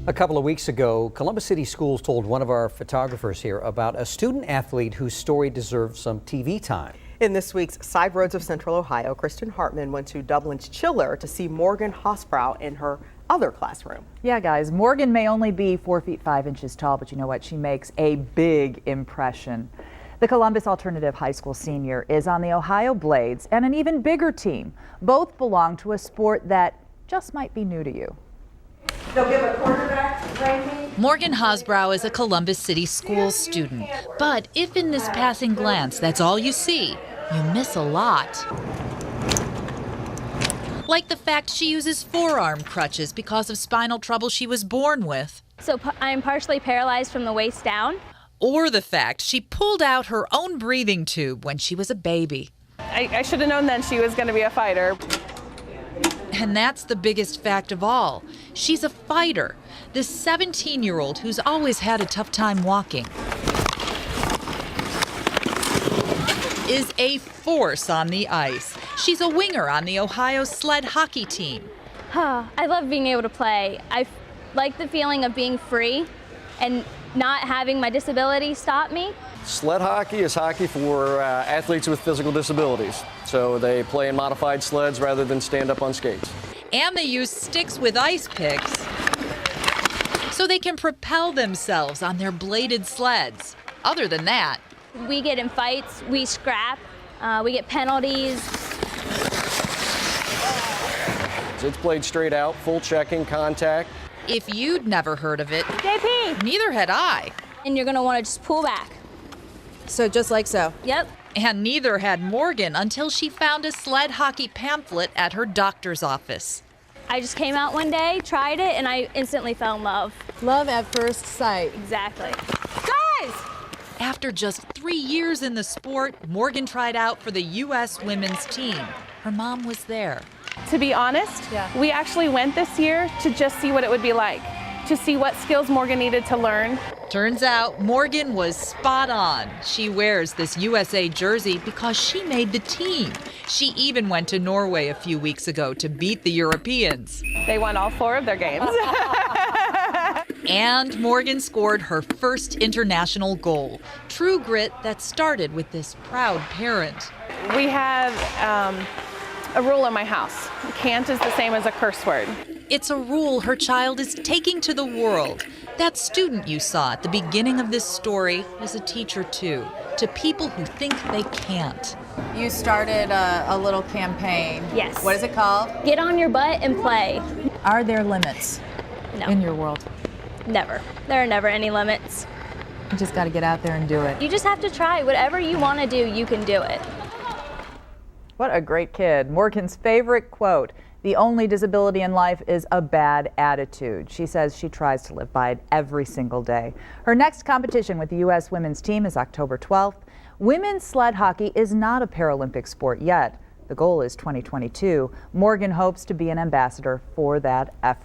A couple of weeks ago, Columbus City Schools told one of our photographers here about a student athlete whose story deserves some TV time. In this week's Side Roads of Central Ohio, Kristen Hartman went to Dublin's Chiller to see Morgan Hosbrow in her other classroom. Yeah, guys, Morgan may only be 4 feet 5 inches tall, but you know what? She makes a big impression. The Columbus Alternative High School senior is on the Ohio Blades and an even bigger team. Both belong to a sport that just might be new to you. They'll give a quarterback ranking. Morgan Hosbrow is a Columbus City Schools student. But if in this passing glance that's all you see, you miss a lot. Like the fact she uses forearm crutches because of spinal trouble she was born with. So I'm partially paralyzed from the waist down. Or the fact she pulled out her own breathing tube when she was a baby. I should have known then she was going to be a fighter. And that's the biggest fact of all. She's a fighter. This 17-year-old who's always had a tough time walking is a force on the ice. She's a winger on the Ohio Sled Hockey team. I love being able to play. I like the feeling of being free and not having my disability stop me. Sled hockey is hockey for athletes with physical disabilities. So they play in modified sleds rather than stand up on skates. And they use sticks with ice picks so they can propel themselves on their bladed sleds. Other than that, We get in fights, we scrap, we get penalties. It's played straight out, full checking, contact. if you'd never heard of it, JP! neither had I. And you're gonna wanna just pull back. So just like so. Yep. And neither had Morgan until she found a sled hockey pamphlet at her doctor's office. I just came out one day, tried it, and I instantly fell in love. Love at first sight. Exactly. Guys! After just 3 years in the sport, Morgan tried out for the U.S. women's team. Her mom was there. To be honest, we actually went this year to just see what it would be like, to see what skills Morgan needed to learn. Turns out Morgan was spot on. She wears this USA jersey because she made the team. She even went to Norway a few weeks ago to beat the Europeans. They won all 4 of their games. And Morgan scored her first international goal. True grit that started with this proud parent. We have a rule in my house. Can't is the same as a curse word. It's a rule her child is taking to the world. That student you saw at the beginning of this story is a teacher too, to people who think they can't. You started a little campaign. Yes. What is it called? Get on your butt and play. Are there limits No, in your world? never. There are never any limits. You just got to get out there and do it. You just have to try. Whatever you want to do, you can do it. What a great kid. Morgan's favorite quote, "The only disability in life is a bad attitude." She says she tries to live by it every single day. Her next competition with the U.S. women's team is October 12th. Women's sled hockey is not a Paralympic sport yet. The goal is 2022. Morgan hopes to be an ambassador for that effort.